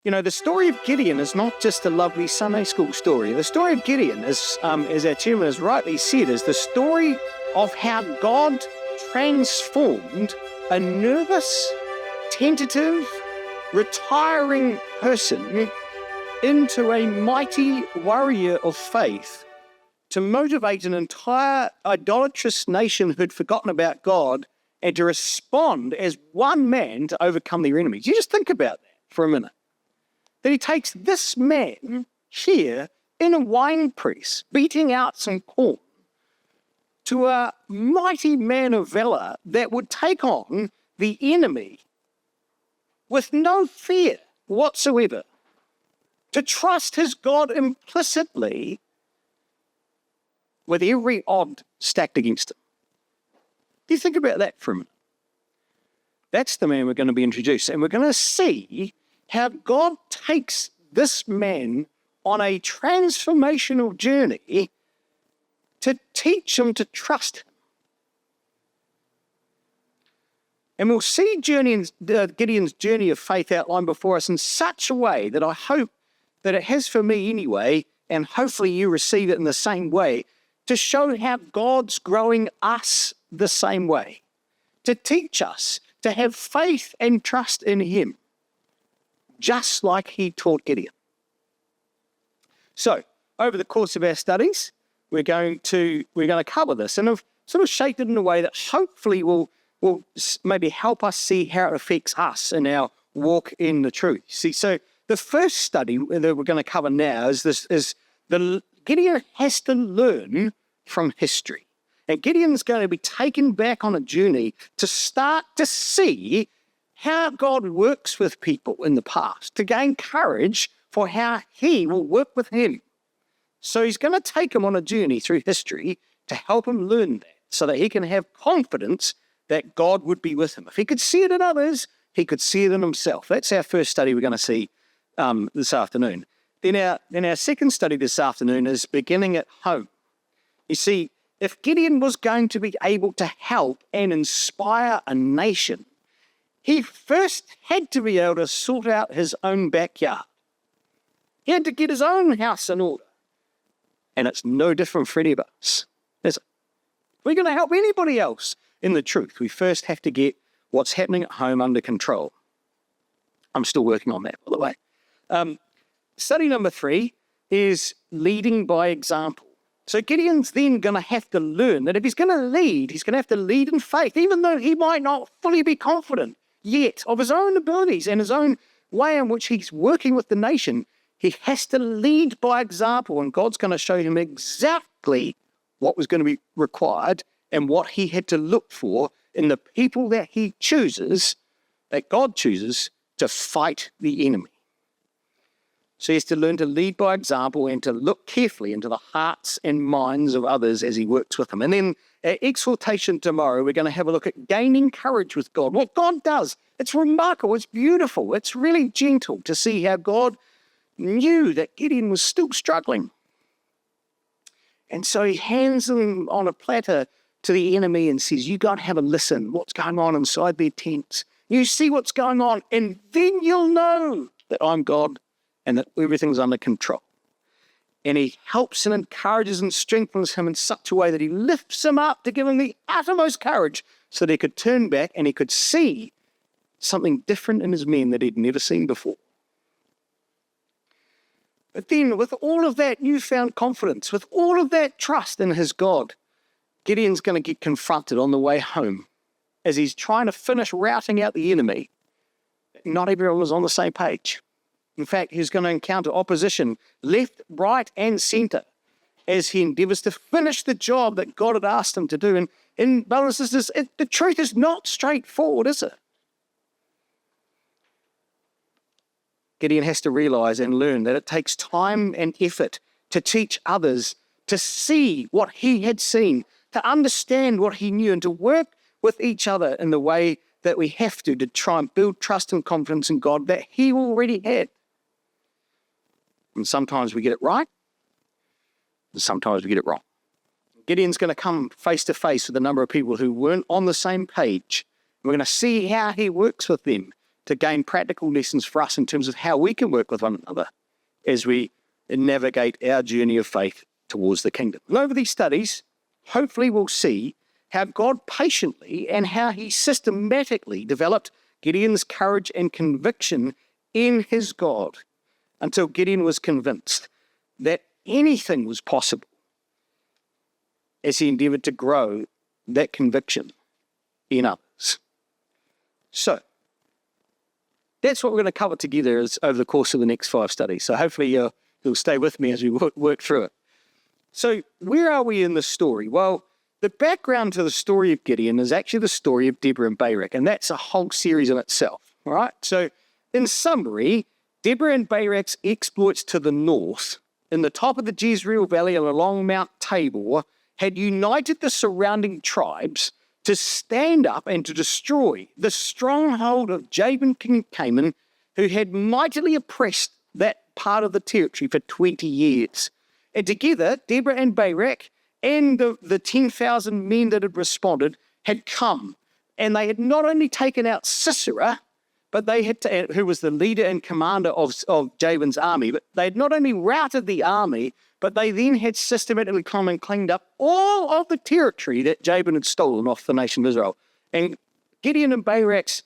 You know, the story of Gideon is not just a lovely Sunday school story. The story of Gideon, as our chairman has rightly said, is the story of how God transformed a nervous, tentative, retiring person into a mighty warrior of faith to motivate an entire idolatrous nation who'd forgotten about God and to respond as one man to overcome their enemies. You just think about that for a minute. That he takes this man here in a wine press, beating out some corn, to a mighty man of valor that would take on the enemy with no fear whatsoever, to trust his God implicitly with every odd stacked against him. Do you think about that for a minute? That's the man we're going to be introduced, and we're going to see how God takes this man on a transformational journey to teach him to trust him. And we'll see Gideon's journey of faith outlined before us in such a way that I hope that it has for me anyway, and hopefully you receive it in the same way, to show how God's growing us the same way, to teach us to have faith and trust in him, just like he taught Gideon. So, over the course of our studies, we're going to cover this, and I've sort of shaped it in a way that hopefully will maybe help us see how it affects us in our walk in the truth. See, so the first study that we're going to cover now is Gideon has to learn from history. And Gideon's going to be taken back on a journey to start to see how God works with people in the past, to gain courage for how he will work with him. So he's going to take him on a journey through history to help him learn that, so that he can have confidence that God would be with him. If he could see it in others, he could see it in himself. That's our first study we're going to see this afternoon. Then our second study this afternoon is beginning at home. You see, if Gideon was going to be able to help and inspire a nation, he first had to be able to sort out his own backyard. He had to get his own house in order. And it's no different for any of us, is it? If we're going to help anybody else in the truth, we first have to get what's happening at home under control. I'm still working on that, by the way. Study number 3 is leading by example. So Gideon's then going to have to learn that if he's going to lead, he's going to have to lead in faith, even though he might not fully be confident yet of his own abilities and his own way in which he's working with the nation. He has to lead by example, and God's going to show him exactly what was going to be required and what he had to look for in the people that he chooses, that God chooses to fight the enemy. So he has to learn to lead by example and to look carefully into the hearts and minds of others as he works with them. And then at exhortation tomorrow, we're going to have a look at gaining courage with God. What God does, it's remarkable, it's beautiful, it's really gentle to see how God knew that Gideon was still struggling. And so he hands them on a platter to the enemy and says, you got to have a listen, what's going on inside their tents. You see what's going on, and then you'll know that I'm God and that everything's under control. And he helps and encourages and strengthens him in such a way that he lifts him up to give him the uttermost courage so that he could turn back and he could see something different in his men that he'd never seen before. But then, with all of that newfound confidence, with all of that trust in his God, Gideon's going to get confronted on the way home as he's trying to finish routing out the enemy. Not everyone was on the same page. In fact, he's going to encounter opposition left, right, and centre as he endeavours to finish the job that God had asked him to do. And brothers and sisters, the truth is not straightforward, is it? Gideon has to realise and learn that it takes time and effort to teach others to see what he had seen, to understand what he knew, and to work with each other in the way that we have to try and build trust and confidence in God that he already had. And sometimes we get it right, and sometimes we get it wrong. Gideon's going to come face to face with a number of people who weren't on the same page. We're going to see how he works with them to gain practical lessons for us in terms of how we can work with one another as we navigate our journey of faith towards the kingdom. And over these studies, hopefully we'll see how God patiently and how he systematically developed Gideon's courage and conviction in his God until Gideon was convinced that anything was possible as he endeavoured to grow that conviction in others. So, that's what we're going to cover together over the course of the next 5 studies. So hopefully you'll stay with me as we work through it. So where are we in the story? Well, the background to the story of Gideon is actually the story of Deborah and Barak, and that's a whole series in itself. All right. So in summary, Deborah and Barak's exploits to the north, in the top of the Jezreel Valley and along Mount Tabor, had united the surrounding tribes to stand up and to destroy the stronghold of Jabin, king of Canaan, who had mightily oppressed that part of the territory for 20 years. And together, Deborah and Barak and the 10,000 men that had responded had come, and they had not only taken out Sisera, but they had who was the leader and commander of Jabin's army, but they had not only routed the army, but they then had systematically come and cleaned up all of the territory that Jabin had stolen off the nation of Israel. And Deborah and Barak's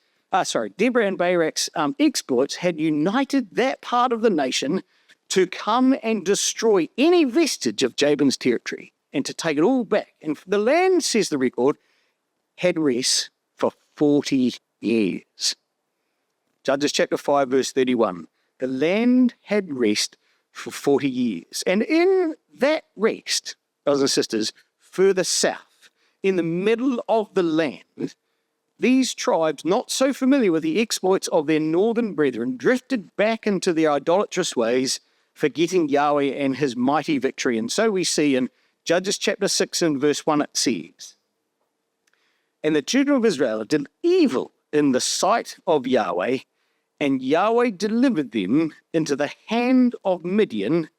exploits had united that part of the nation to come and destroy any vestige of Jabin's territory and to take it all back. And the land, says the record, had rest for 40 years. Judges chapter 5, verse 31. The land had rest for 40 years. And in that rest, brothers and sisters, further south, in the middle of the land, these tribes, not so familiar with the exploits of their northern brethren, drifted back into their idolatrous ways, forgetting Yahweh and his mighty victory. And so we see in Judges chapter 6 and verse 1, it says, "And the children of Israel did evil in the sight of Yahweh, and Yahweh delivered them into the hand of Midian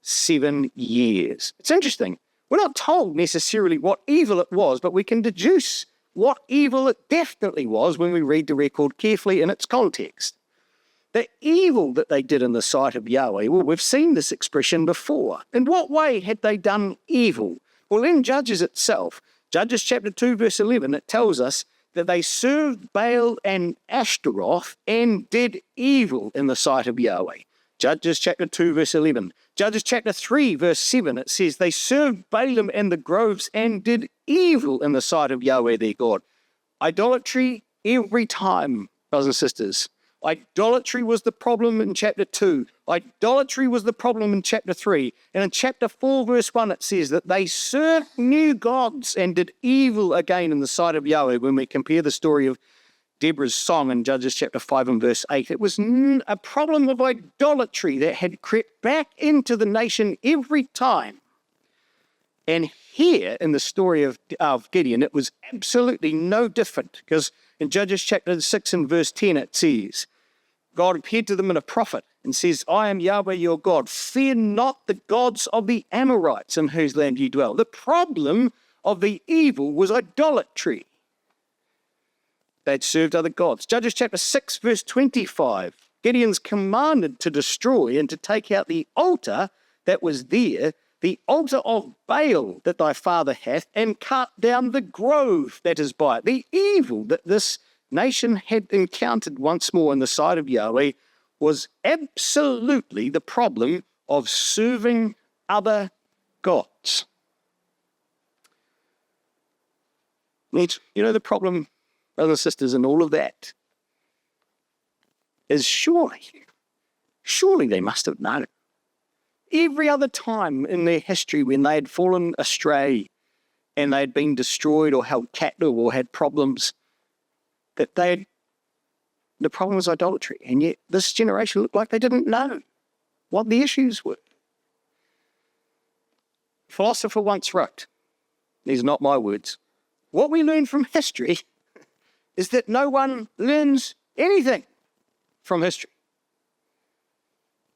7 years." It's interesting. We're not told necessarily what evil it was, but we can deduce what evil it definitely was when we read the record carefully in its context. The evil that they did in the sight of Yahweh, well, we've seen this expression before. In what way had they done evil? Well, in Judges itself, Judges chapter 2, verse 11, it tells us that they served Baal and Ashtaroth and did evil in the sight of Yahweh. Judges chapter 2, verse 11. Judges chapter 3, verse 7, it says, they served Balaam and the groves and did evil in the sight of Yahweh their God. Idolatry every time, brothers and sisters. Idolatry was the problem in chapter 2. Idolatry was the problem in chapter 3. And in chapter 4, verse 1, it says that they served new gods and did evil again in the sight of Yahweh. When we compare the story of Deborah's song in Judges chapter 5 and verse 8, it was a problem of idolatry that had crept back into the nation every time. And here in the story of Gideon, it was absolutely no different, because in Judges chapter 6 and verse 10, it says, God appeared to them in a prophet and says, I am Yahweh your God. Fear not the gods of the Amorites in whose land you dwell. The problem of the evil was idolatry. They'd served other gods. Judges chapter 6, verse 25. Gideon's commanded to destroy and to take out the altar that was there, the altar of Baal that thy father hath, and cut down the grove that is by it. The evil that this nation had encountered once more in the sight of Yahweh was absolutely the problem of serving other gods. You know, the problem, brothers and sisters, in all of that is surely they must have known. Every other time in their history when they had fallen astray and they had been destroyed or held captive or had problems, that the problem was idolatry. And yet this generation looked like they didn't know what the issues were. A philosopher once wrote, these are not my words, what we learn from history is that no one learns anything from history.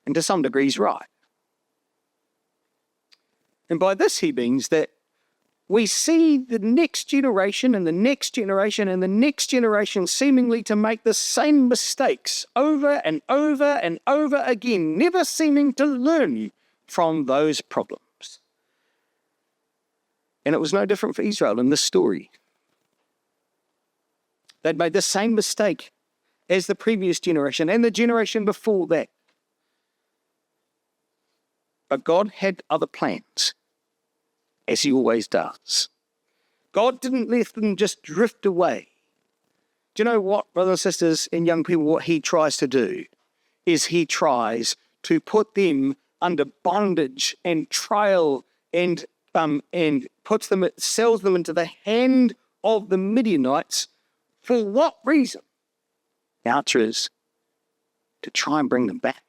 And to some degree he's right. And by this he means that we see the next generation and the next generation and the next generation seemingly to make the same mistakes over and over and over again, never seeming to learn from those problems. And it was no different for Israel in this story. They'd made the same mistake as the previous generation and the generation before that. But God had other plans, as he always does. God didn't let them just drift away. Do you know what, brothers and sisters and young people, what he tries to do is he tries to put them under bondage and trial and sells them into the hand of the Midianites. For what reason? The answer is to try and bring them back.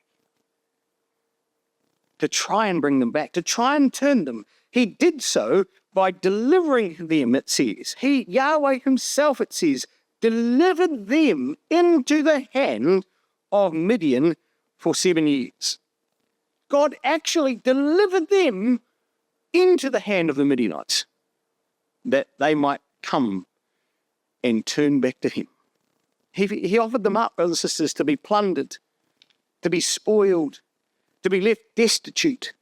To try and bring them back, to try and turn them. He did so by delivering them, it says. Yahweh himself, it says, delivered them into the hand of Midian for 7 years. God actually delivered them into the hand of the Midianites, that they might come and turn back to him. He offered them up, brothers and sisters, to be plundered, to be spoiled, to be left destitute,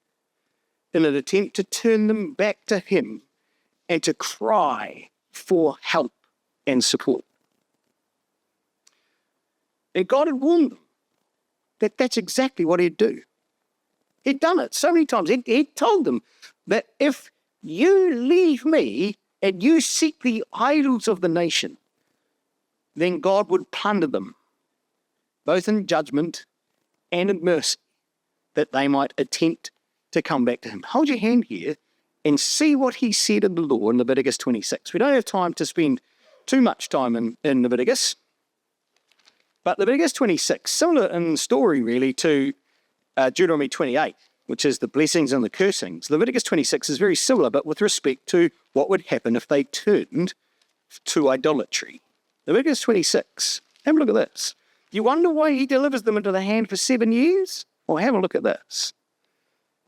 in an attempt to turn them back to him and to cry for help and support. And God had warned them that that's exactly what he'd do. He'd done it so many times. He'd told them that if you leave me and you seek the idols of the nation, then God would plunder them, both in judgment and in mercy, that they might attempt to come back to him. Hold your hand here and see what he said in the law in Leviticus 26. We don't have time to spend too much time in Leviticus, but Leviticus 26, similar in story really to Deuteronomy 28, which is the blessings and the cursings. Leviticus 26 is very similar, but with respect to what would happen if they turned to idolatry. Leviticus 26, have a look at this. You wonder why he delivers them into the hand for 7 years? Well, have a look at this.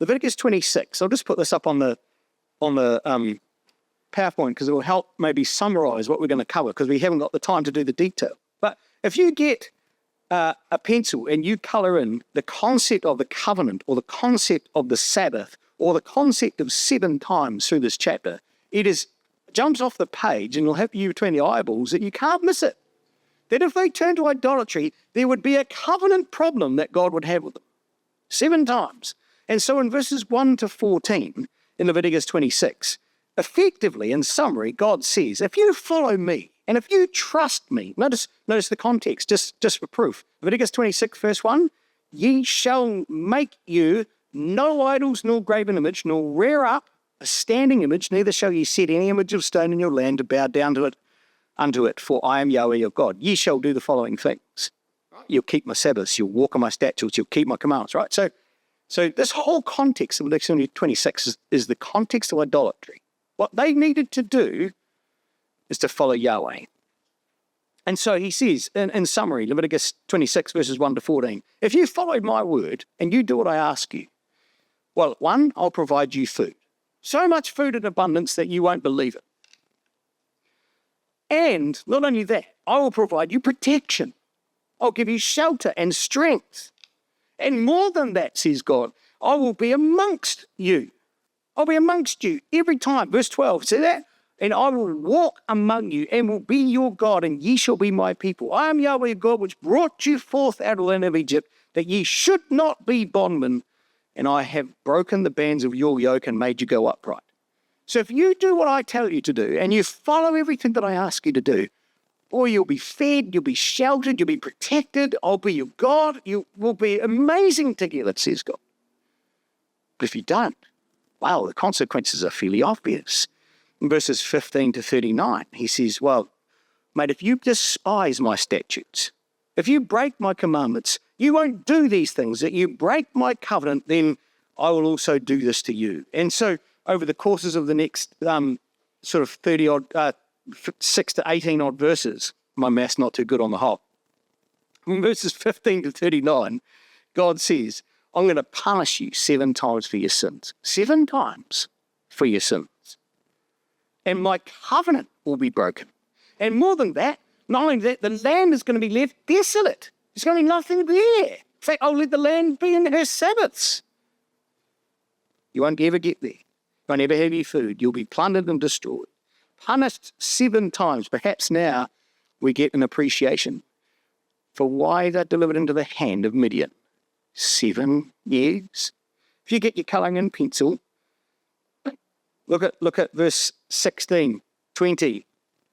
Leviticus 26. I'll just put this up on the PowerPoint because it will help maybe summarize what we're going to cover, because we haven't got the time to do the detail. But if you get a pencil and you color in the concept of the covenant or the concept of the Sabbath or the concept of 7 times through this chapter, jumps off the page and it'll hit you between the eyeballs that you can't miss it. That if they turn to idolatry, there would be a covenant problem that God would have with them. 7 times. And so in verses 1 to 14 in Leviticus 26, effectively, in summary, God says, if you follow me and if you trust me, notice the context, just for proof. Leviticus 26, verse 1, ye shall make you no idols nor graven image, nor rear up a standing image, neither shall ye set any image of stone in your land to bow down to it, unto it, for I am Yahweh your God. Ye shall do the following things. You'll keep my Sabbaths, you'll walk on my statutes, you'll keep my commandments, right? So this whole context of Leviticus 26 is the context of idolatry. What they needed to do is to follow Yahweh. And so he says, in summary, Leviticus 26, verses 1 to 14, if you follow my word and you do what I ask you, well, 1, I'll provide you food. So much food in abundance that you won't believe it. And not only that, I will provide you protection. I'll give you shelter and strength. And more than that, says God, I will be amongst you. I'll be amongst you every time. Verse 12, see that? And I will walk among you and will be your God, and ye shall be my people. I am Yahweh God, which brought you forth out of the land of Egypt, that ye should not be bondmen. And I have broken the bands of your yoke and made you go upright. So if you do what I tell you to do, and you follow everything that I ask you to do, boy, you'll be fed, you'll be sheltered, you'll be protected, I'll be your God, you will be amazing together, says God. But if you don't, well, the consequences are fairly obvious. In verses 15 to 39, he says, well, mate, if you despise my statutes, if you break my commandments, you won't do these things, that you break my covenant, then I will also do this to you. And so over the courses of the next sort of 30-odd, 6 to 18-odd verses, my math's not too good on the whole. In verses 15 to 39, God says, I'm going to punish you 7 times for your sins. 7 times for your sins. and my covenant will be broken. And more than that, not only that, the land is going to be left desolate. There's going to be nothing there. In fact, I'll let the land be in her Sabbaths. You won't ever get there. You won't ever have your food. You'll be plundered and destroyed. Punished 7 times. Perhaps now we get an appreciation for why they're delivered into the hand of Midian. 7 years. If you get your colouring in pencil, look at verse 16, 20,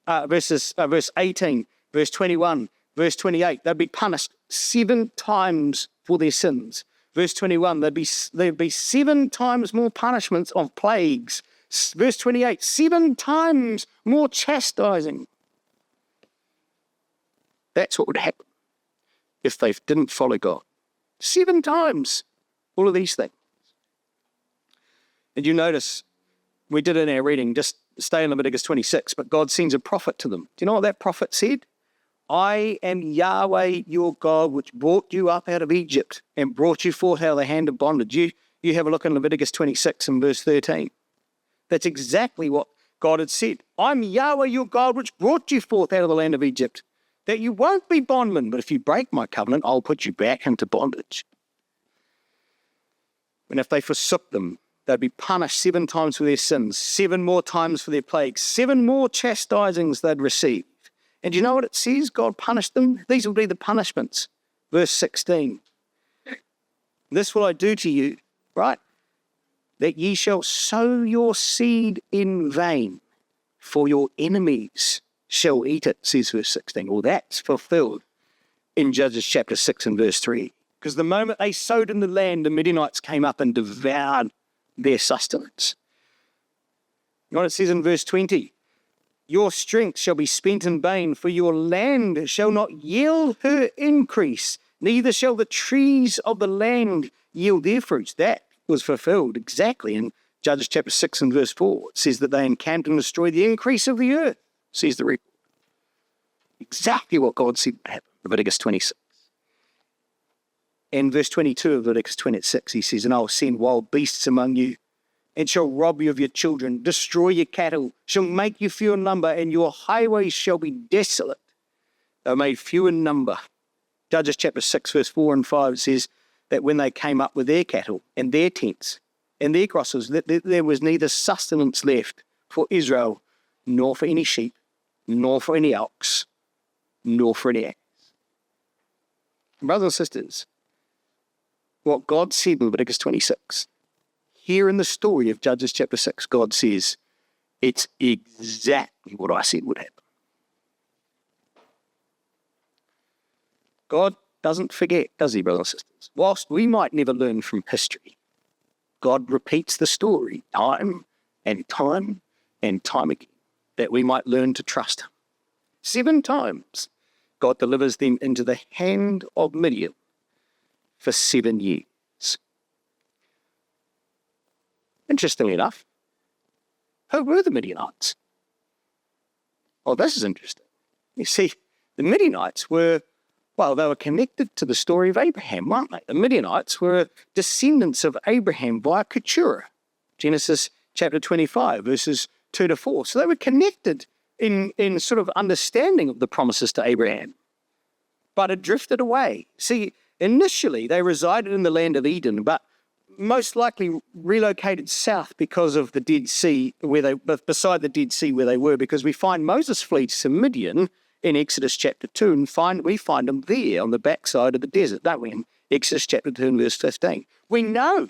verse 18, verse 21, verse 28. They'd be punished 7 times for their sins. Verse 21, there'd be 7 times more punishments of plagues. Verse 28, 7 times more chastising. That's what would happen if they didn't follow God. 7 times, all of these things. And you notice, we did in our reading, just stay in Leviticus 26, but God sends a prophet to them. Do you know what that prophet said? I am Yahweh your God, which brought you up out of Egypt and brought you forth out of the hand of bondage. You have a look in Leviticus 26 and verse 13. That's exactly what God had said. I'm Yahweh your God, which brought you forth out of the land of Egypt, that you won't be bondmen, but if you break my covenant, I'll put you back into bondage. And if they forsook them, they'd be punished 7 times for their sins, 7 more times for their plagues, 7 more chastisings they'd receive. And do you know what it says? God punished them. These will be the punishments. Verse 16. This will I do to you, right? That ye shall sow your seed in vain, for your enemies shall eat it, says verse 16. Well, that's fulfilled in Judges chapter 6 and verse 3. Because the moment they sowed in the land, the Midianites came up and devoured their sustenance. You know what it says in verse 20? Your strength shall be spent in vain, for your land shall not yield her increase, neither shall the trees of the land yield their fruits. That was fulfilled exactly in Judges chapter 6 and verse 4. It says that they encamped and destroyed the increase of the earth, says the record. Exactly what God said would happen, Leviticus 26. In verse 22 of Leviticus 26, he says, and I will send wild beasts among you, and shall rob you of your children, destroy your cattle, shall make you few in number, and your highways shall be desolate. They were made few in number. Judges chapter 6, verse 4 and 5 says that when they came up with their cattle and their tents and their crosses, that there was neither sustenance left for Israel, nor for any sheep, nor for any ox, nor for any ass. Brothers and sisters, what God said in Leviticus 26, here in the story of Judges chapter 6, God says, it's exactly what I said would happen. God doesn't forget, does he, brothers and sisters? Whilst we might never learn from history, God repeats the story time and time and time again, that we might learn to trust him. 7 times, God delivers them into the hand of Midian for 7 years. Interestingly enough, who were the Midianites? Well, this is interesting. You see, the Midianites were, well, they were connected to the story of Abraham, weren't they? The Midianites were descendants of Abraham via Keturah, Genesis chapter 25, verses 2 to 4. So they were connected in sort of understanding of the promises to Abraham, but had drifted away. See, initially they resided in the land of Eden, but most likely relocated south because of the Dead Sea, beside the Dead Sea where they were, because we find Moses flees to Midian in Exodus chapter 2, and we find them there on the backside of the desert, don't we, in Exodus chapter 2 and verse 15. We know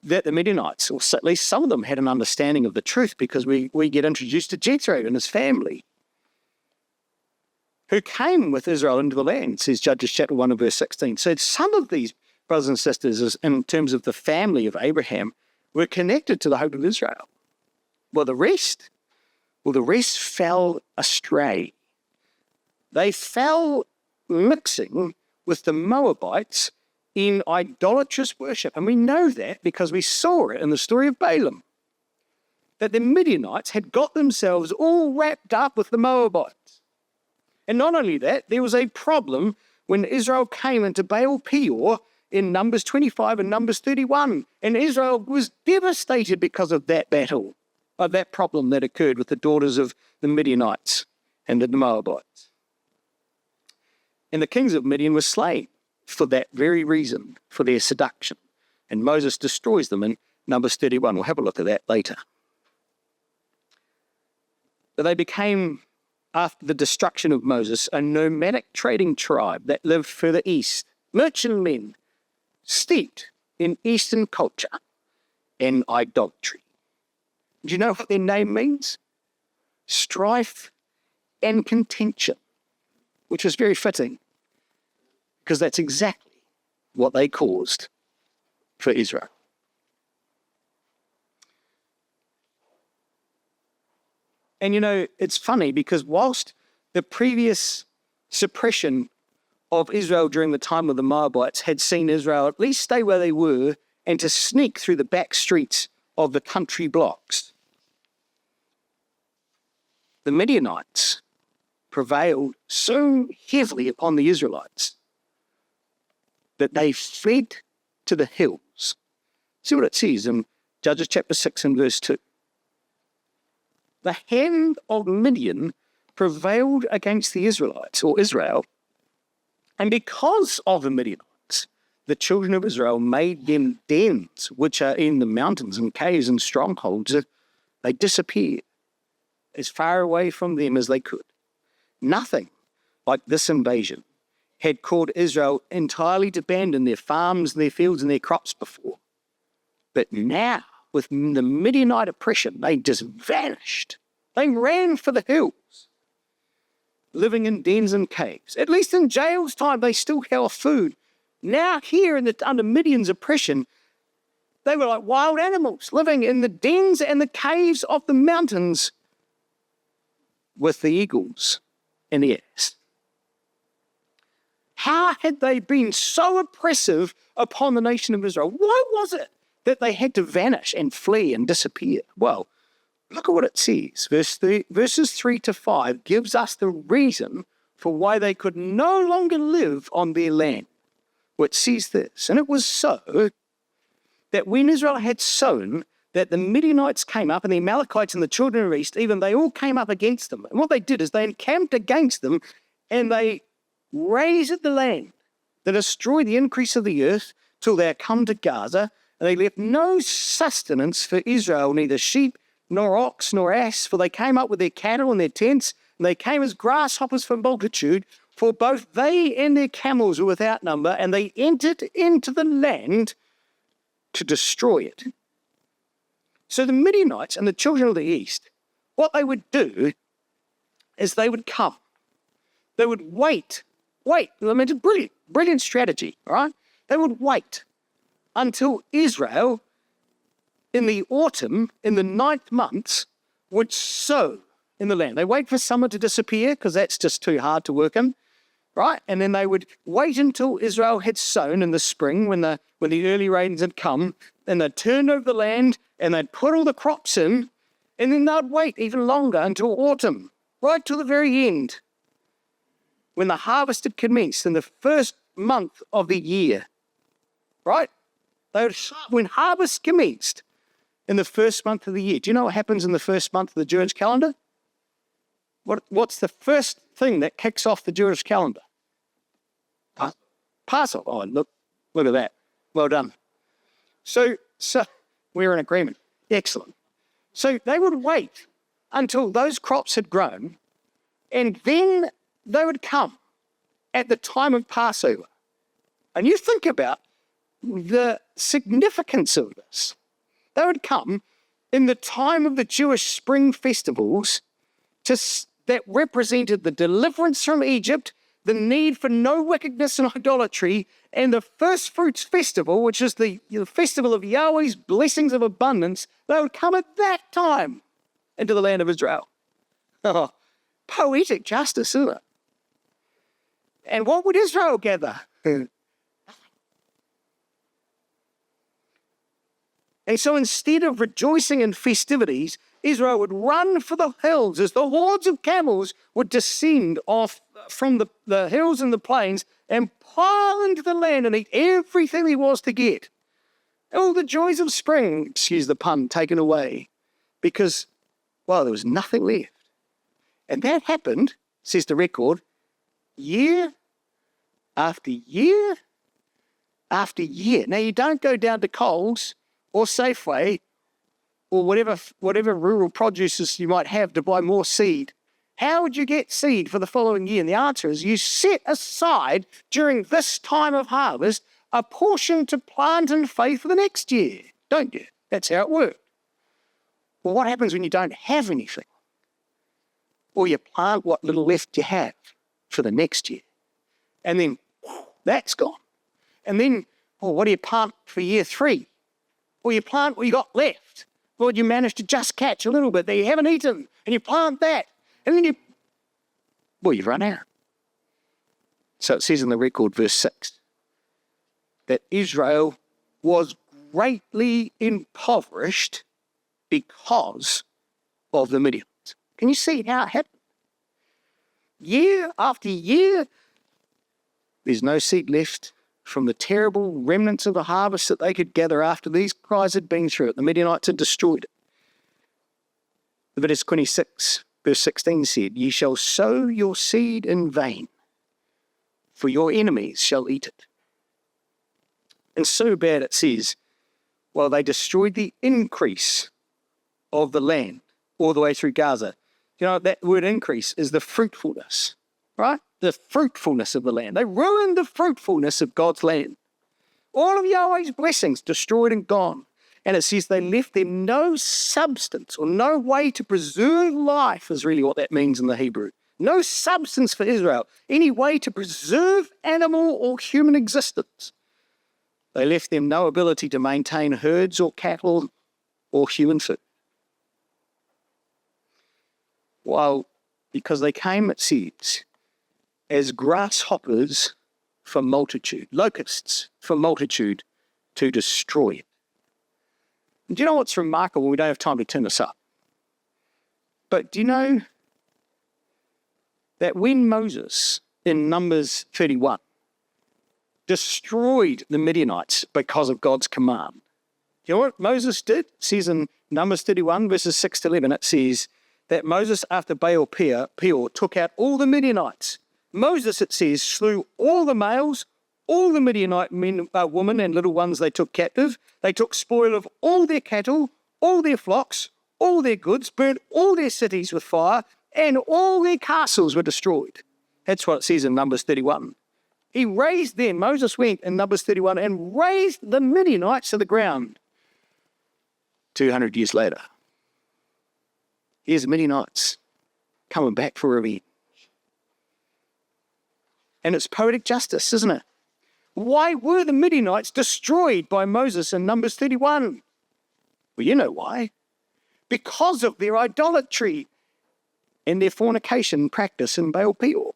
that the Midianites, or at least some of them, had an understanding of the truth, because we get introduced to Jethro and his family, who came with Israel into the land, says Judges chapter 1 and verse 16. So some of these brothers and sisters, in terms of the family of Abraham, were connected to the hope of Israel. Well, the rest fell astray. They fell mixing with the Moabites in idolatrous worship. And we know that because we saw it in the story of Balaam, that the Midianites had got themselves all wrapped up with the Moabites. And not only that, there was a problem when Israel came into Baal Peor in Numbers 25 and Numbers 31. And Israel was devastated because of that battle. of that problem that occurred with the daughters of the Midianites and the Moabites. And the kings of Midian were slain for that very reason, for their seduction. And Moses destroys them in Numbers 31. We'll have a look at that later. But they became, after the destruction of Moses, a nomadic trading tribe that lived further east, merchantmen steeped in Eastern culture and idolatry. Do you know what their name means? Strife and contention, which was very fitting, because that's exactly what they caused for Israel. And you know, it's funny because whilst the previous suppression of Israel during the time of the Moabites had seen Israel at least stay where they were and to sneak through the back streets of the country blocks, the Midianites prevailed so heavily upon the Israelites that they fled to the hills. See what it says in Judges chapter 6 and verse 2. The hand of Midian prevailed against the Israelites, or Israel, and because of the Midianites, the children of Israel made them dens, which are in the mountains and caves and strongholds. They disappeared as far away from them as they could. Nothing like this invasion had caused Israel entirely to abandon their farms, their fields, and their crops before. But now, with the Midianite oppression, they just vanished. They ran for the hills, living in dens and caves. At least in Jael's time, they still held food. Now here, under Midian's oppression, they were like wild animals, living in the dens and the caves of the mountains with the eagles and the ass. How had they been so oppressive upon the nation of Israel? Why was it that they had to vanish and flee and disappear? Well, look at what it says. Verses 3 to 5 gives us the reason for why they could no longer live on their land. Which says this, and it was so that when Israel had sown, that the Midianites came up, and the Amalekites and the children of the east, even they all came up against them. And what they did is they encamped against them, and they razed the land. They destroyed the increase of the earth till they had come to Gaza, and they left no sustenance for Israel, neither sheep, nor ox, nor ass, for they came up with their cattle and their tents, and they came as grasshoppers for multitude, for both they and their camels were without number, and they entered into the land to destroy it. So the Midianites and the children of the east, what they would do is they would come. They would wait. I mean, it's a brilliant strategy, all right? They would wait until Israel, in the autumn, in the 9th months, would sow in the land. They wait for summer to disappear because that's just too hard to work in, right? And then they would wait until Israel had sown in the spring when the early rains had come, and they'd turn over the land and they'd put all the crops in, and then they'd wait even longer until autumn, right till the very end, when the harvest had commenced in the first month of the year, right? When harvest commenced in the first month of the year. Do you know what happens in the first month of the Jewish calendar? What's the first thing that kicks off the Jewish calendar? Passover. Oh, look at that. Well done. So we're in agreement. Excellent. So they would wait until those crops had grown, and then they would come at the time of Passover. And you think about the significance of this. They would come in the time of the Jewish spring festivals that represented the deliverance from Egypt, the need for no wickedness and idolatry, and the first fruits festival, which is the festival of Yahweh's blessings of abundance. They would come at that time into the land of Israel. Oh, poetic justice, isn't it? And what would Israel gather? And so instead of rejoicing in festivities, Israel would run for the hills as the hordes of camels would descend off from the hills and the plains and pile into the land and eat everything there was to get. All the joys of spring, excuse the pun, taken away. because, well, there was nothing left. And that happened, says the record, year after year after year. Now, you don't go down to Coles or Safeway or whatever rural producers you might have to buy more seed. How would you get seed for the following year? And the answer is you set aside during this time of harvest a portion to plant in faith for the next year, don't you? That's how it works. Well, what happens when you don't have anything? Or you plant what little left you have for the next year. And then that's gone. And then, what do you plant for year 3? Well, you plant what you got left. Well, you managed to just catch a little bit that you haven't eaten, and you plant that. And then you've run out. So it says in the record, verse 6, that Israel was greatly impoverished because of the Midianites. Can you see how it happened? Year after year, there's no seed left from the terrible remnants of the harvest that they could gather after these guys had been through it. The Midianites had destroyed it. Leviticus 26, verse 16 said, "Ye shall sow your seed in vain, for your enemies shall eat it." And so bad it says, well, they destroyed the increase of the land all the way through Gaza. You know, that word increase is the fruitfulness, right? The fruitfulness of the land. They ruined the fruitfulness of God's land. All of Yahweh's blessings destroyed and gone. And it says they left them no substance or no way to preserve life is really what that means in the Hebrew. No substance for Israel, any way to preserve animal or human existence. They left them no ability to maintain herds or cattle or human food. Well, because they came, it says, as grasshoppers for multitude, locusts for multitude to destroy it. And do you know what's remarkable? We don't have time to turn this up. But do you know that when Moses, in Numbers 31, destroyed the Midianites because of God's command, you know what Moses did? It says in Numbers 31, verses 6 to 11, it says that Moses, after Baal-peor, took out all the Midianites. Moses, it says, slew all the males, all the Midianite men, women and little ones they took captive. They took spoil of all their cattle, all their flocks, all their goods, burnt all their cities with fire, and all their castles were destroyed. That's what it says in Numbers 31. He raised them, Moses went in Numbers 31 and raised the Midianites to the ground. 200 years later, here's the Midianites coming back for revenge. And it's poetic justice, isn't it? Why were the Midianites destroyed by Moses in Numbers 31? Well, you know why. Because of their idolatry and their fornication practice in Baal-peor.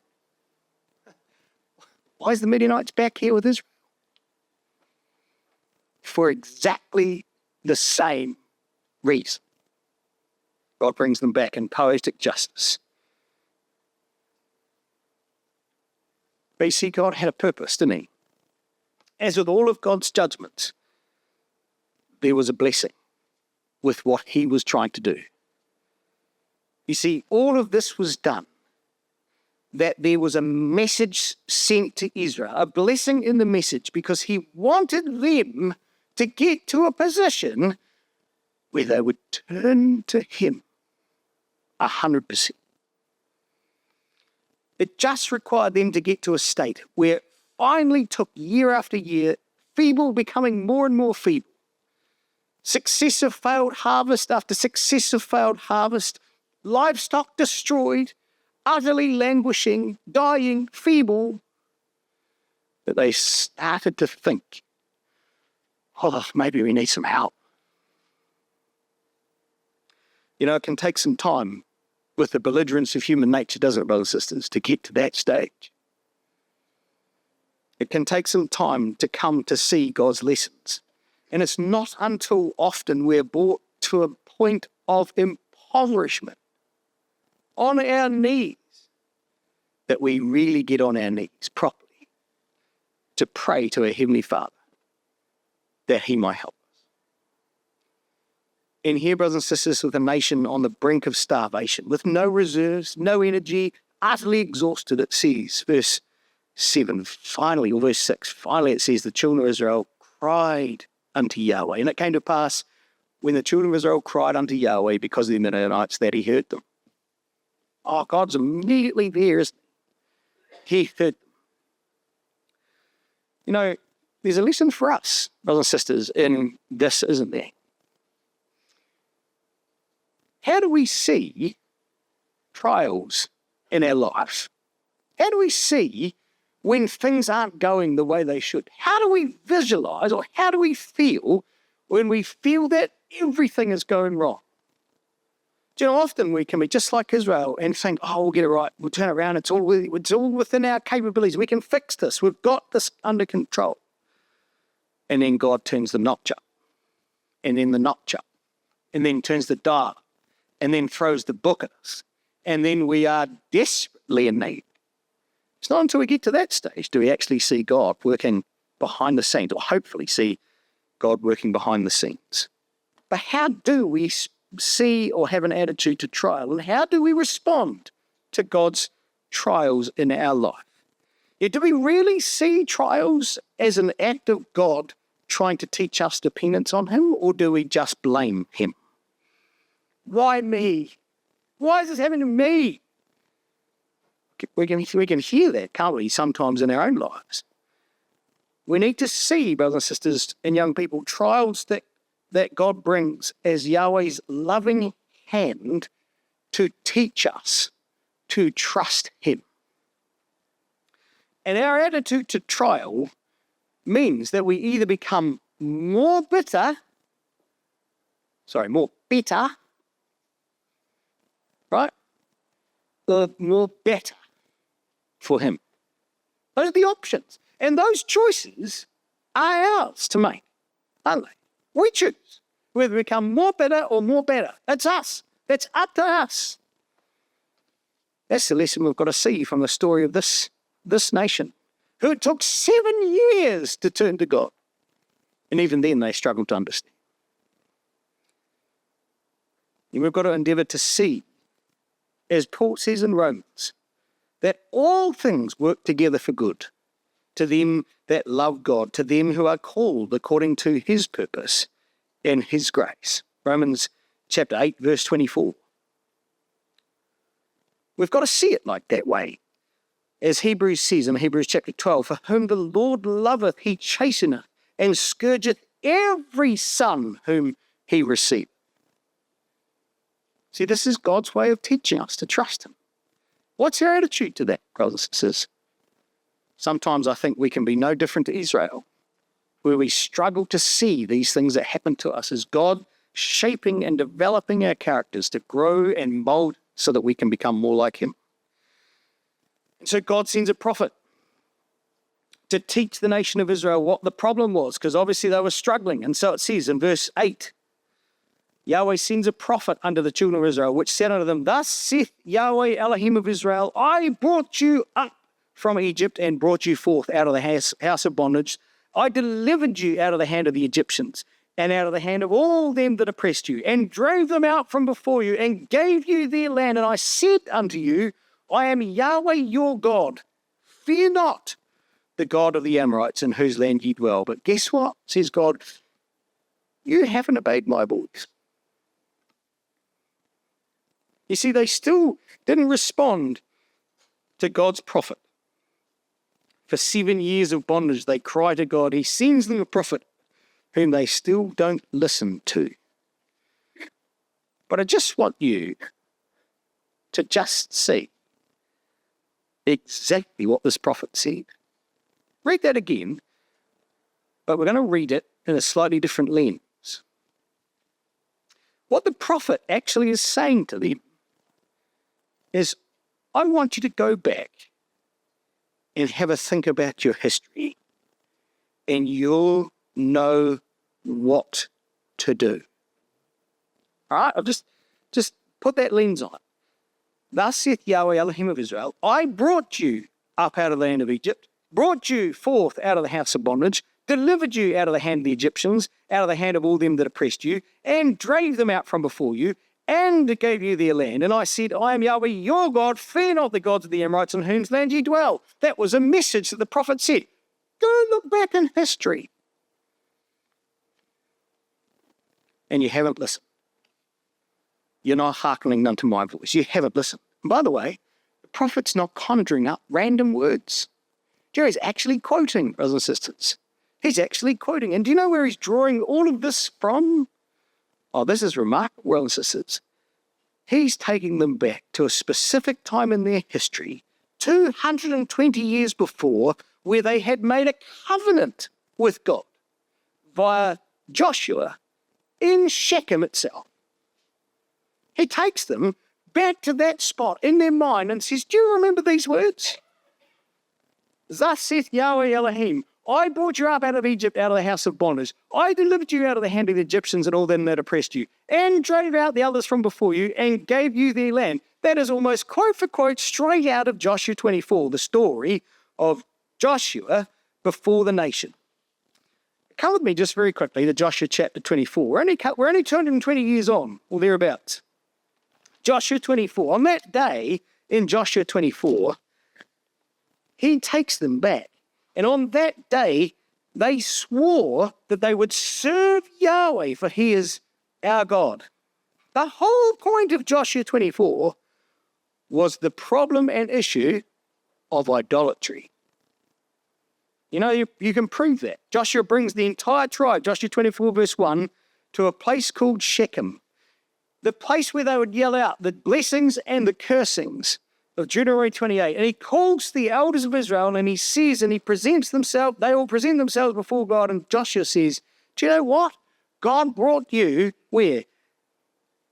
Why is the Midianites back here with Israel? For exactly the same reason. God brings them back in poetic justice. But you see, God had a purpose, didn't he? As with all of God's judgments, there was a blessing with what he was trying to do. You see, all of this was done, that there was a message sent to Israel, a blessing in the message, because he wanted them to get to a position where they would turn to him 100%. It just required them to get to a state where it finally took year after year, feeble becoming more and more feeble. Successive failed harvest after successive failed harvest, livestock destroyed, utterly languishing, dying, feeble, that they started to think, oh, maybe we need some help. You know, it can take some time with the belligerence of human nature, doesn't it, brothers and sisters, to get to that stage. It can take some time to come to see God's lessons. And it's not until often we're brought to a point of impoverishment on our knees that we really get on our knees properly to pray to our Heavenly Father that he might help us. And here, brothers and sisters, with a nation on the brink of starvation, with no reserves, no energy, utterly exhausted, it says, verse 7, finally, or verse 6, finally it says, the children of Israel cried unto Yahweh. And it came to pass, when the children of Israel cried unto Yahweh because of the Midianites, that he heard them. Oh, God's immediately there, isn't he? He heard them. You know, there's a lesson for us, brothers and sisters, in this, isn't there? How do we see trials in our life? How do we see when things aren't going the way they should? How do we visualize, or how do we feel when we feel that everything is going wrong? Do you know, often we can be just like Israel and think, oh, we'll get it right, we'll turn it around, it's all within our capabilities, we can fix this, we've got this under control. And then God turns the notch up, and then the notch up, and then turns the dial, and then throws the book at us, and then we are desperately in need. It's not until we get to that stage do we actually see God working behind the scenes, or hopefully see God working behind the scenes. But how do we see or have an attitude to trial, and how do we respond to God's trials in our life? Yeah, do we really see trials as an act of God trying to teach us dependence on him, or do we just blame him? Why me? Why is this happening to me? We can hear that, can't we, sometimes in our own lives? We need to see, brothers and sisters and young people, trials that God brings as Yahweh's loving hand to teach us to trust him. And our attitude to trial means that we either become more bitter, right? Or more better for him. Those are the options. And those choices are ours to make, aren't they? We choose whether we become more bitter or more better. That's us. That's up to us. That's the lesson we've got to see from the story of this nation, who it took 7 years to turn to God. And even then they struggled to understand. And we've got to endeavour to see, as Paul says in Romans, that all things work together for good to them that love God, to them who are called according to his purpose and his grace. Romans chapter 8, verse 24. We've got to see it like that way. As Hebrews says in Hebrews chapter 12, for whom the Lord loveth, he chasteneth, and scourgeth every son whom he receiveth. See, this is God's way of teaching us to trust him. What's our attitude to that, brothers and sisters? Sometimes I think we can be no different to Israel, where we struggle to see these things that happen to us as God shaping and developing our characters to grow and mold so that we can become more like him. And so God sends a prophet to teach the nation of Israel what the problem was, because obviously they were struggling. And so it says in verse 8, Yahweh sends a prophet unto the children of Israel, which said unto them, thus saith Yahweh Elohim of Israel, I brought you up from Egypt and brought you forth out of the house of bondage. I delivered you out of the hand of the Egyptians and out of the hand of all them that oppressed you, and drove them out from before you, and gave you their land. And I said unto you, I am Yahweh your God. Fear not the God of the Amorites in whose land ye dwell. But guess what, says God? You haven't obeyed my voice. You see, they still didn't respond to God's prophet. For 7 years of bondage, they cry to God. He sends them a prophet whom they still don't listen to. But I just want you to just see exactly what this prophet said. Read that again, but we're going to read it in a slightly different lens. What the prophet actually is saying to them is, I want you to go back and have a think about your history, and you'll know what to do. All right, I'll just put that lens on it. Thus saith Yahweh Elohim of Israel, I brought you up out of the land of Egypt, brought you forth out of the house of bondage, delivered you out of the hand of the Egyptians, out of the hand of all them that oppressed you, and drave them out from before you, and gave you their land. And I said, I am Yahweh your God, fear not the gods of the Amorites on whose land ye dwell. That was a message that the prophet said. Go look back in history. And you haven't listened. You're not hearkening unto my voice. You haven't listened. And by the way, the prophet's not conjuring up random words. Jerry's actually quoting, brothers and sisters. He's actually quoting. And do you know where he's drawing all of this from? Oh, this is remarkable, brothers and sisters. He's taking them back to a specific time in their history, 220 years before, where they had made a covenant with God via Joshua in Shechem itself. He takes them back to that spot in their mind and says, do you remember these words? Thus saith Yahweh Elohim, I brought you up out of Egypt, out of the house of bondage. I delivered you out of the hand of the Egyptians and all them that oppressed you, and drave out the others from before you, and gave you their land. That is almost quote for quote straight out of Joshua 24, the story of Joshua before the nation. Come with me just very quickly to Joshua chapter 24. We're only 220 years on, or thereabouts. Joshua 24. On that day in Joshua 24, he takes them back. And on that day, they swore that they would serve Yahweh, for he is our God. The whole point of Joshua 24 was the problem and issue of idolatry. You know, you can prove that. Joshua brings the entire tribe, Joshua 24 verse 1, to a place called Shechem, the place where they would yell out the blessings and the cursings of Deuteronomy 28. And he calls the elders of Israel and he says, and he presents themselves, they all present themselves before God. And Joshua says, do you know what? God brought you where?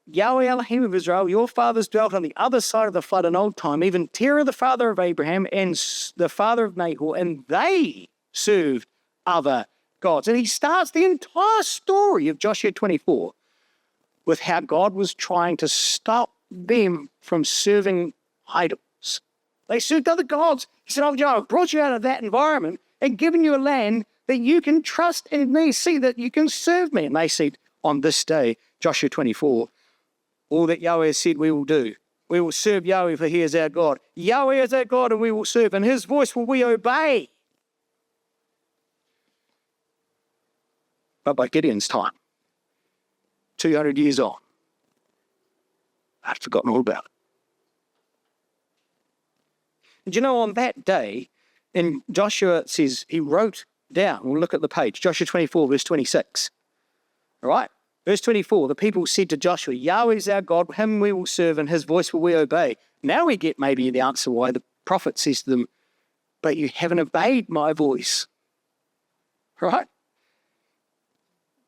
Yahweh Elohim of Israel, your fathers dwelt on the other side of the flood in old time, even Terah, the father of Abraham, and the father of Nahor, and they served other gods. And he starts the entire story of Joshua 24 with how God was trying to stop them from serving idols. They served other gods. He said, I brought you out of that environment and given you a land that you can trust in me, see that you can serve me. And they said, on this day, Joshua 24, all that Yahweh has said we will do. We will serve Yahweh, for he is our God. Yahweh is our God, and we will serve, and his voice will we obey. But by Gideon's time, 200 years on, I'd forgotten all about it. And you know, on that day, and Joshua says, he wrote down, we'll look at the page, Joshua 24, verse 26. All right? Verse 24, the people said to Joshua, Yahweh is our God, him we will serve, and his voice will we obey. Now we get maybe the answer why the prophet says to them, but you haven't obeyed my voice. Right?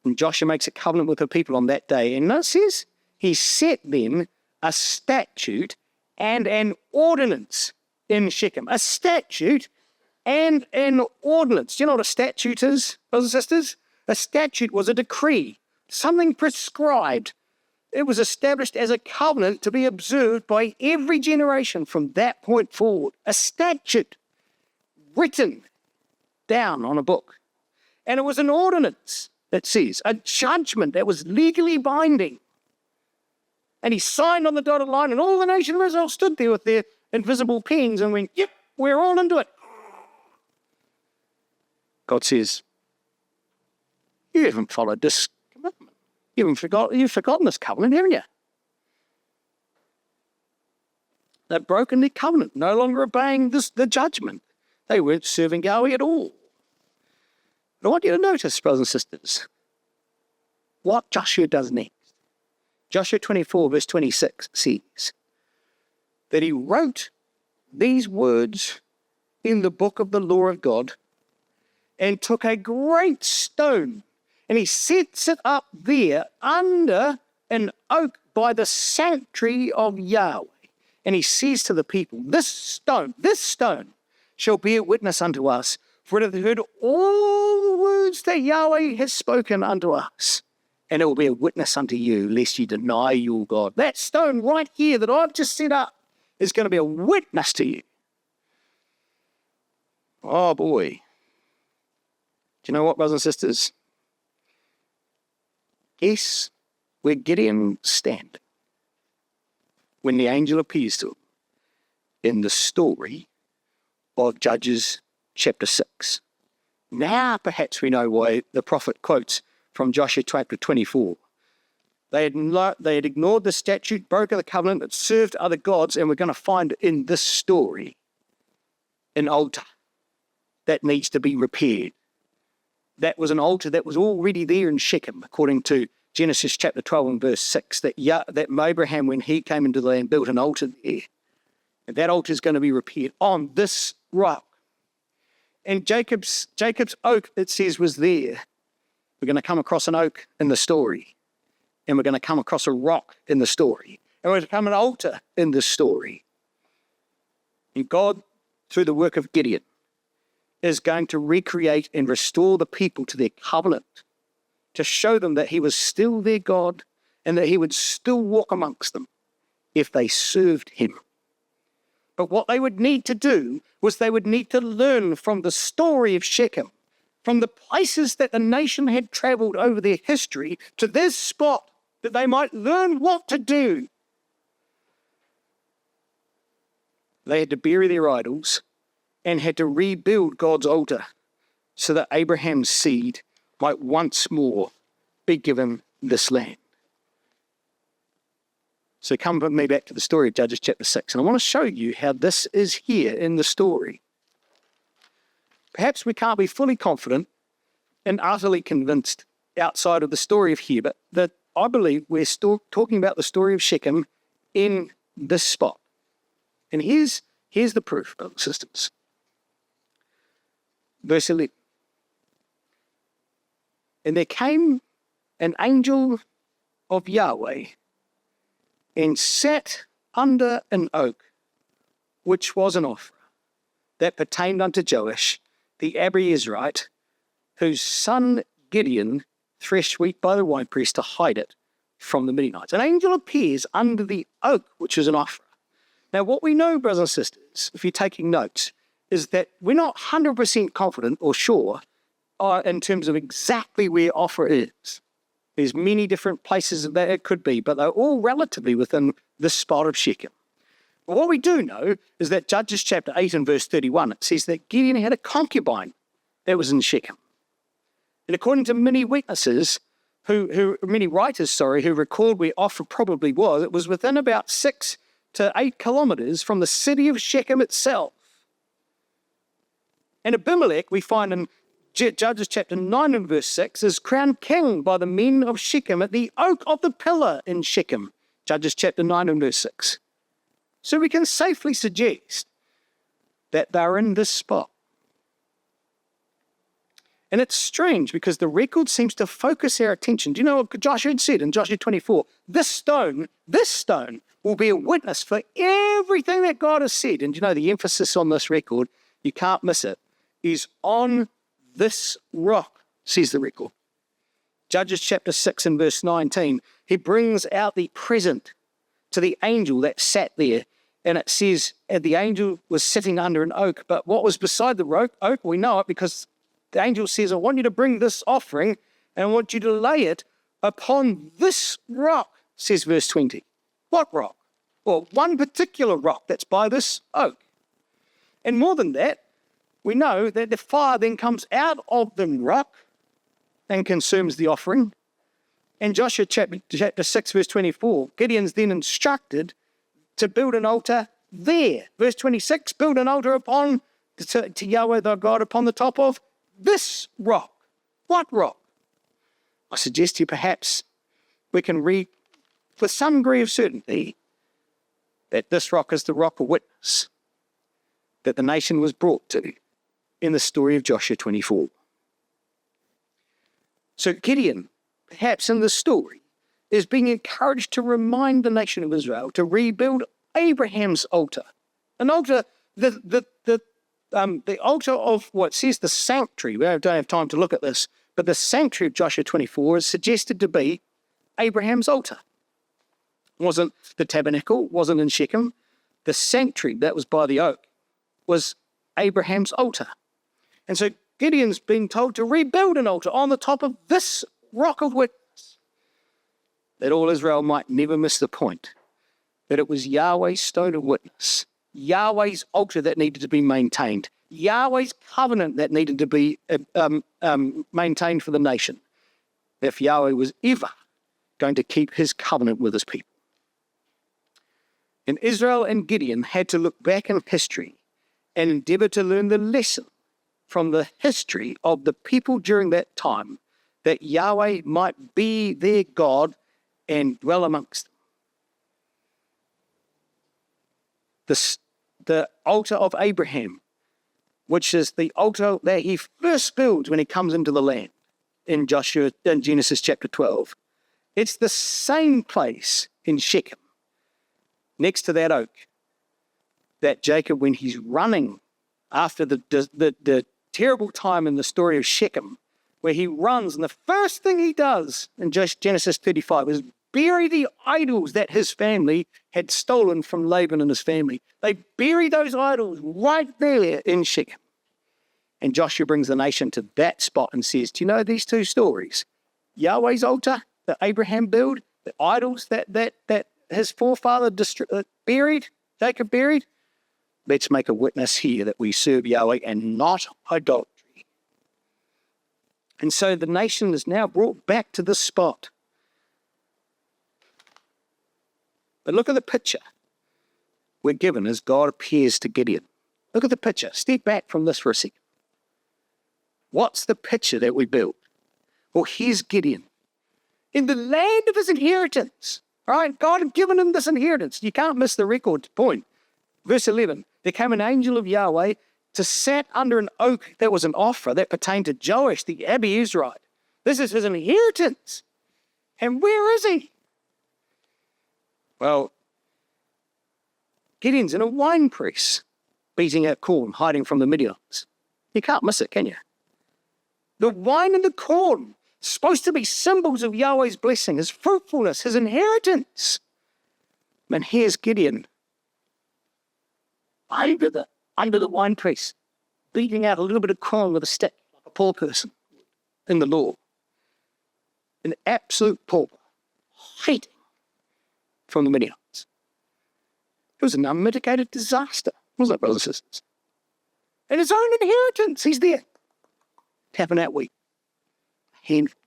And Joshua makes a covenant with the people on that day. And it says, he set them a statute and an ordinance in Shechem. A statute and an ordinance. Do you know what a statute is, brothers and sisters? A statute was a decree. Something prescribed. It was established as a covenant to be observed by every generation from that point forward. A statute written down on a book. And it was an ordinance, it says, a judgment that was legally binding. And he signed on the dotted line, and all the nation of Israel stood there with their invisible pens and went, yep, we're all into it. God says, you haven't followed this commitment. You've forgotten this covenant, haven't you? They've broken their covenant, no longer obeying the judgment. They weren't serving Yahweh at all. But I want you to notice, brothers and sisters, what Joshua does next. Joshua 24, verse 26 says that he wrote these words in the book of the law of God and took a great stone and he sets it up there under an oak by the sanctuary of Yahweh. And he says to the people, this stone shall be a witness unto us, for it hath heard all the words that Yahweh has spoken unto us. And it will be a witness unto you, lest you deny your God. That stone right here that I've just set up is going to be a witness to you. Oh boy. Do you know what, brothers and sisters? Guess where Gideon stands when the angel appears to him in the story of Judges chapter 6. Now perhaps we know why the prophet quotes from Joshua chapter 24. They had ignored the statute, broken the covenant, and served other gods, and we're going to find in this story an altar that needs to be repaired. That was an altar that was already there in Shechem, according to Genesis chapter 12 and verse 6, that Abraham, when he came into the land, built an altar there. And that altar is going to be repaired on this rock. And Jacob's oak, it says, was there. We're going to come across an oak in the story. And we're going to come across a rock in the story. And we're going to come an altar in this story. And God, through the work of Gideon, is going to recreate and restore the people to their covenant, to show them that he was still their God and that he would still walk amongst them if they served him. But what they would need to do was they would need to learn from the story of Shechem, from the places that the nation had traveled over their history to this spot, that they might learn what to do. They had to bury their idols and had to rebuild God's altar so that Abraham's seed might once more be given this land. So come with me back to the story of Judges chapter 6, and I want to show you how this is here in the story. Perhaps we can't be fully confident and utterly convinced outside of the story of here, but that I believe we're still talking about the story of Shechem in this spot. And here's the proof, brothers and sisters. Verse 11. And there came an angel of Yahweh and sat under an oak, which was an Ophrah, that pertained unto Joash, the Abiezrite, whose son Gideon threshed wheat by the winepress to hide it from the Midianites. An angel appears under the oak, which is an Ophrah. Now, what we know, brothers and sisters, if you're taking notes, is that we're not 100% confident or sure in terms of exactly where Ophrah is. There's many different places that it could be, but they're all relatively within this spot of Shechem. But what we do know is that Judges chapter 8 and verse 31, it says that Gideon had a concubine that was in Shechem. And according to many witnesses, many writers who record where Ophrah probably was, it was within about 6 to 8 kilometers from the city of Shechem itself. And Abimelech, we find in Judges chapter 9 and verse 6, is crowned king by the men of Shechem at the oak of the pillar in Shechem. Judges chapter 9 and verse 6. So we can safely suggest that they're in this spot. And it's strange because the record seems to focus our attention. Do you know what Joshua had said in Joshua 24? This stone will be a witness for everything that God has said. And you know the emphasis on this record, you can't miss it, is on this rock, says the record. Judges chapter 6 and verse 19, he brings out the present to the angel that sat there. And it says, and the angel was sitting under an oak. But what was beside the oak, we know it because the angel says, I want you to bring this offering and I want you to lay it upon this rock, says verse 20. What rock? Well, one particular rock that's by this oak. And more than that, we know that the fire then comes out of the rock and consumes the offering. In Joshua chapter 6, verse 24, Gideon's then instructed to build an altar there. Verse 26, build an altar to Yahweh thy God upon the top of this rock. What rock? I suggest to you perhaps we can read with some degree of certainty that this rock is the rock of witness that the nation was brought to in the story of Joshua 24. So Gideon, perhaps in the story, is being encouraged to remind the nation of Israel to rebuild Abraham's altar. An altar, the altar of what says the sanctuary. We don't have time to look at this, but the sanctuary of Joshua 24 is suggested to be Abraham's altar. It wasn't the tabernacle, wasn't in Shechem. The sanctuary that was by the oak was Abraham's altar. And so Gideon's been told to rebuild an altar on the top of this rock of witness, that all Israel might never miss the point that it was Yahweh's stone of witness, Yahweh's altar that needed to be maintained, Yahweh's covenant that needed to be maintained for the nation, if Yahweh was ever going to keep his covenant with his people. And Israel and Gideon had to look back in history and endeavor to learn the lesson from the history of the people during that time, that Yahweh might be their God and dwell amongst them. The altar of Abraham, which is the altar that he first builds when he comes into the land in Genesis chapter 12. It's the same place in Shechem, next to that oak, that Jacob, when he's running after the terrible time in the story of Shechem, where he runs, and the first thing he does in Genesis 35 is bury the idols that his family had stolen from Laban and his family. They bury those idols right there in Shechem. And Joshua brings the nation to that spot and says, do you know these two stories? Yahweh's altar that Abraham built, the idols that his forefather buried, Jacob buried. Let's make a witness here that we serve Yahweh and not idolatry. And so the nation is now brought back to this spot. But look at the picture we're given as God appears to Gideon. Look at the picture. Step back from this for a second. What's the picture that we built? Well, here's Gideon in the land of his inheritance. All right, God had given him this inheritance. You can't miss the record point. Verse 11, there came an angel of Yahweh to sit under an oak that was an Ophrah that pertained to Joash the Abiezrite. This is his inheritance. And where is he? Well, Gideon's in a wine press, beating out corn, hiding from the Midianites. You can't miss it, can you? The wine and the corn, supposed to be symbols of Yahweh's blessing, his fruitfulness, his inheritance. And here's Gideon under the wine press, beating out a little bit of corn with a stick, like a poor person in the law. An absolute pauper, hiding from the Midianites. It was an unmitigated disaster, wasn't it, brothers and sisters? And his own inheritance, he's there, tapping out wheat. A handful.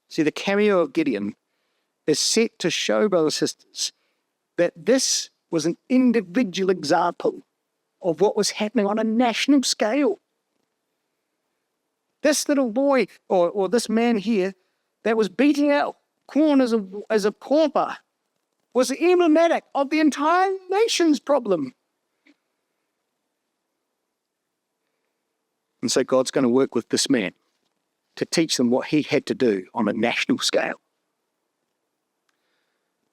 See, the cameo of Gideon is set to show, brothers and sisters, that this was an individual example of what was happening on a national scale. This little boy, or this man here, that was beating out corn as a pauper, was emblematic of the entire nation's problem. And so God's going to work with this man to teach them what he had to do on a national scale.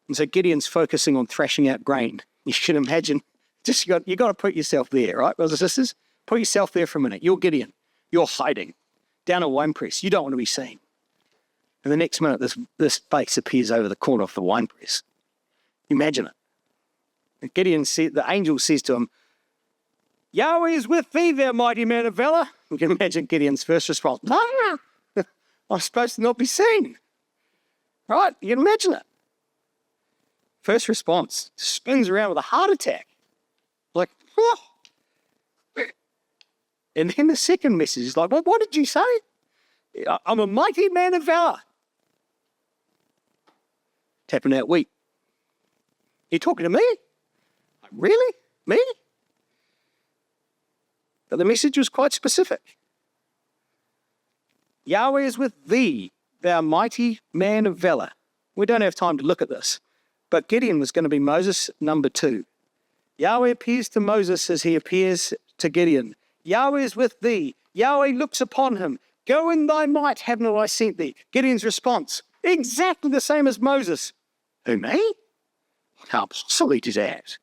And so Gideon's focusing on thrashing out grain. You can imagine, you got to put yourself there, right, brothers and sisters? Put yourself there for a minute. You're Gideon. You're hiding down a wine press. You don't want to be seen. And the next minute, this face appears over the corner of the wine press. Imagine it. And Gideon the angel says to him, Yahweh is with thee, thou mighty man of valor. You can imagine Gideon's first response. I'm supposed to not be seen. Right? You can imagine it. First response, spins around with a heart attack. Like, oh. And then the second message is like, well, what did you say? I'm a mighty man of valor. Tapping out wheat. You talking to me? Like, really? Me? But the message was quite specific. Yahweh is with thee, thou mighty man of valor. We don't have time to look at this, but Gideon was going to be Moses number 2. Yahweh appears to Moses as he appears to Gideon. Yahweh is with thee. Yahweh looks upon him. Go in thy might, have not I sent thee. Gideon's response, exactly the same as Moses. Who, me? How obsolete is that?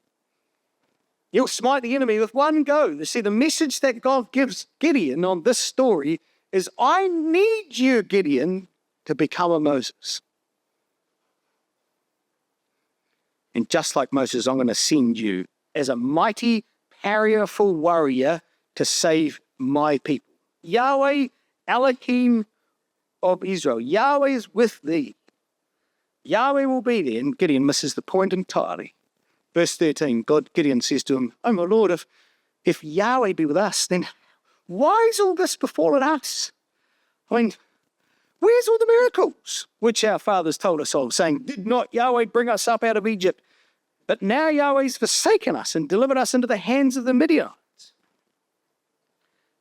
You'll smite the enemy with one go. You see, the message that God gives Gideon on this story is, I need you, Gideon, to become a Moses. And just like Moses, I'm going to send you as a mighty, powerful warrior to save my people. Yahweh, Elohim of Israel. Yahweh is with thee. Yahweh will be there. And Gideon misses the point entirely. Verse 13, Gideon says to him, oh my Lord, if Yahweh be with us, then why is all this befallen us? I mean, where's all the miracles which our fathers told us of, saying, did not Yahweh bring us up out of Egypt? But now Yahweh's forsaken us and delivered us into the hands of the Midianites.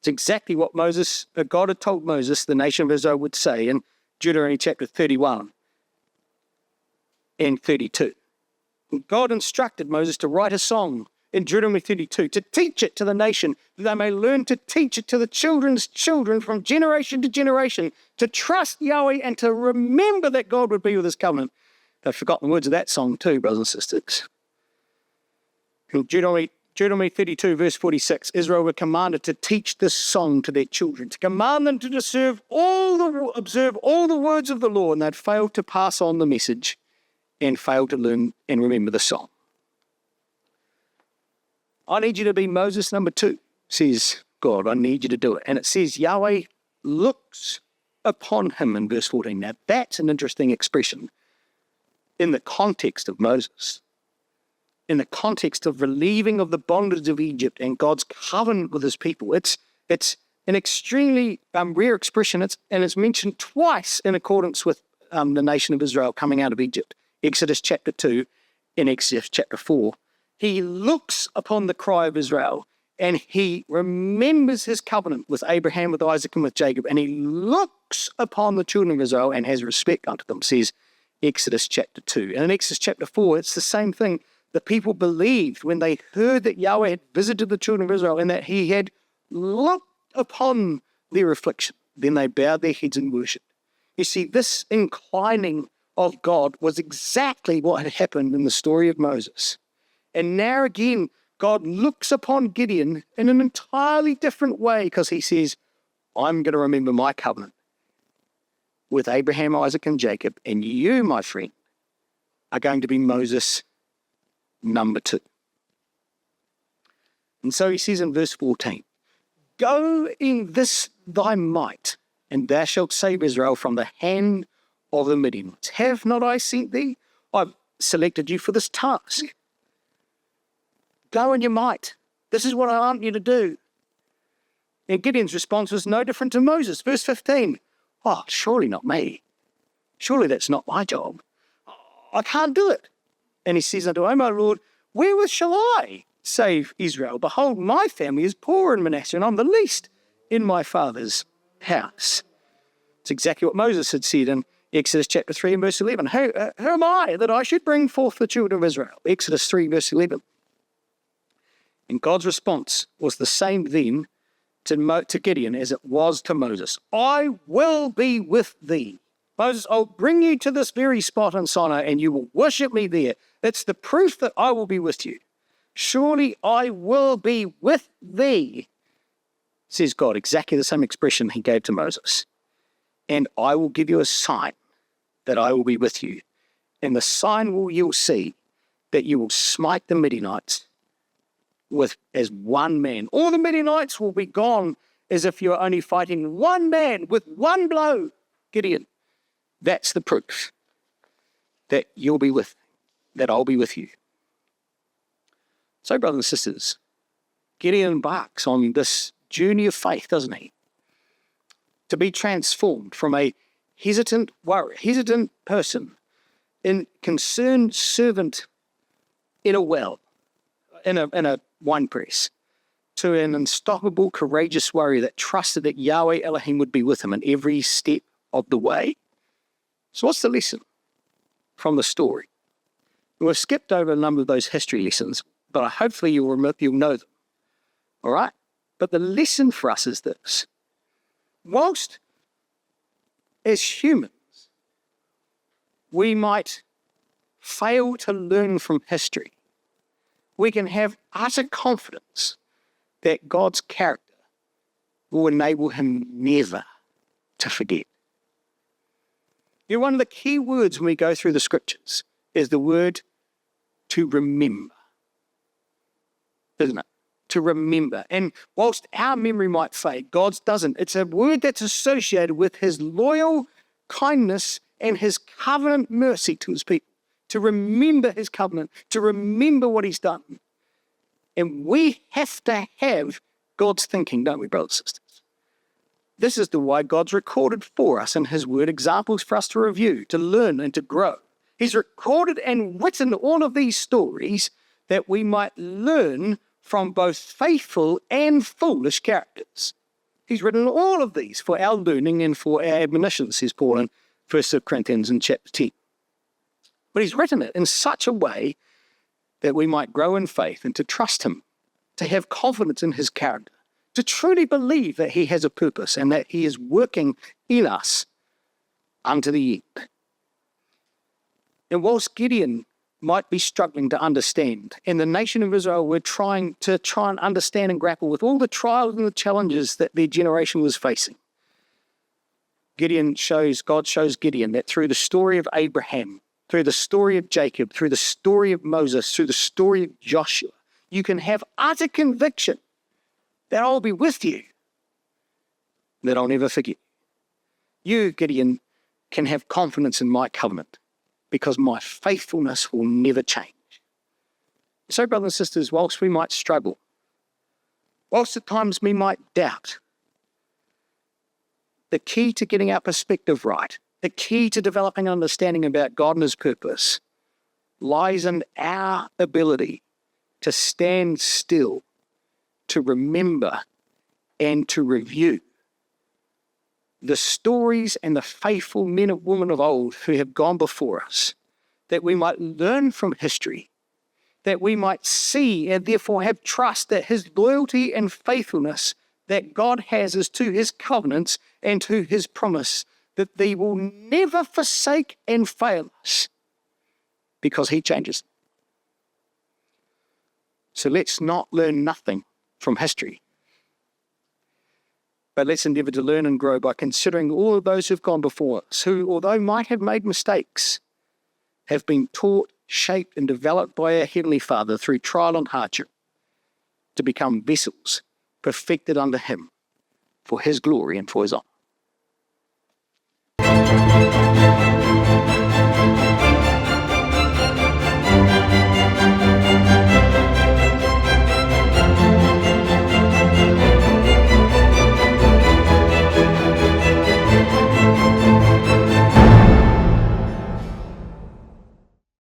It's exactly what God had told Moses the nation of Israel would say in Deuteronomy chapter 31 and 32. God instructed Moses to write a song in Deuteronomy 32, to teach it to the nation, that they may learn to teach it to the children's children from generation to generation, to trust Yahweh and to remember that God would be with his covenant. They've forgotten the words of that song too, brothers and sisters. In Deuteronomy 32, verse 46, Israel were commanded to teach this song to their children, to command them to observe all the words of the law, and they'd failed to pass on the message and failed to learn and remember the song. I need you to be Moses number 2, says God. I need you to do it. And it says Yahweh looks upon him in verse 14. Now that's an interesting expression in the context of Moses, in the context of relieving of the bondage of Egypt and God's covenant with his people. It's an extremely rare expression, and it's mentioned twice in accordance with the nation of Israel coming out of Egypt. Exodus chapter 2 and Exodus chapter 4. He looks upon the cry of Israel and he remembers his covenant with Abraham, with Isaac, and with Jacob. And he looks upon the children of Israel and has respect unto them, says Exodus chapter 2. And in Exodus chapter 4, it's the same thing. The people believed when they heard that Yahweh had visited the children of Israel and that he had looked upon their affliction. Then they bowed their heads and worshipped. You see, this inclining of God was exactly what had happened in the story of Moses. And now again, God looks upon Gideon in an entirely different way, because he says, I'm going to remember my covenant with Abraham, Isaac, and Jacob, and you, my friend, are going to be Moses number 2. And so he says in verse 14, go in this thy might, and thou shalt save Israel from the hand of the Midianites. Have not I sent thee? I've selected you for this task. Go in your might. This is what I want you to do. And Gideon's response was no different to Moses. Verse 15, oh, surely not me. Surely that's not my job. I can't do it. And he says unto him, O Lord, wherewith shall I save Israel? Behold, my family is poor in Manasseh, and I'm the least in my father's house. It's exactly what Moses had said in Exodus chapter 3 and verse 11. Who am I that I should bring forth the children of Israel? Exodus 3 verse 11. And God's response was the same then to Gideon as it was to Moses. I will be with thee. Moses, I'll bring you to this very spot in Sinai and you will worship me there. It's the proof that I will be with you. Surely I will be with thee, says God. Exactly the same expression he gave to Moses. And I will give you a sign that I will be with you. And the sign you'll see that you will smite the Midianites as one man. All the Midianites will be gone as if you are only fighting one man with one blow. Gideon, that's the proof that I'll be with you. So, brothers and sisters, Gideon embarks on this journey of faith, doesn't he? To be transformed from a hesitant person, in concerned servant in a well, in a wine press, to an unstoppable, courageous warrior that trusted that Yahweh Elohim would be with him in every step of the way. So what's the lesson from the story? We've skipped over a number of those history lessons, but hopefully you'll know them. All right? But the lesson for us is this. Whilst as humans, we might fail to learn from history, we can have utter confidence that God's character will enable him never to forget. One of the key words when we go through the scriptures is the word to remember, isn't it? to remember. And whilst our memory might fade, God's doesn't. It's a word that's associated with his loyal kindness and his covenant mercy to his people. To remember his covenant, to remember what he's done. And we have to have God's thinking, don't we, brothers and sisters? This is the way God's recorded for us in his word, examples for us to review, to learn and to grow. He's recorded and written all of these stories that we might learn from both faithful and foolish characters. He's written all of these for our learning and for our admonition, says Paul in 1 Corinthians in chapter 10. But he's written it in such a way that we might grow in faith and to trust him, to have confidence in his character, to truly believe that he has a purpose and that he is working in us unto the end. And whilst Gideon might be struggling to understand, and the nation of Israel were trying and understand and grapple with all the trials and the challenges that their generation was facing, God shows Gideon that through the story of Abraham, through the story of Jacob, through the story of Moses, through the story of Joshua, you can have utter conviction that I'll be with you, that I'll never forget. You, Gideon, can have confidence in my covenant because my faithfulness will never change. So, brothers and sisters, whilst we might struggle, whilst at times we might doubt, the key to getting our perspective right, the key to developing an understanding about God and his purpose lies in our ability to stand still, to remember, and to review the stories and the faithful men and women of old who have gone before us, that we might learn from history, that we might see and therefore have trust that his loyalty and faithfulness that God has is to his covenants and to his promise, that they will never forsake and fail us because he changes. So let's not learn nothing from history, but let's endeavour to learn and grow by considering all of those who've gone before us, who, although might have made mistakes, have been taught, shaped and developed by our Heavenly Father through trial and hardship to become vessels perfected under him for his glory and for his honour.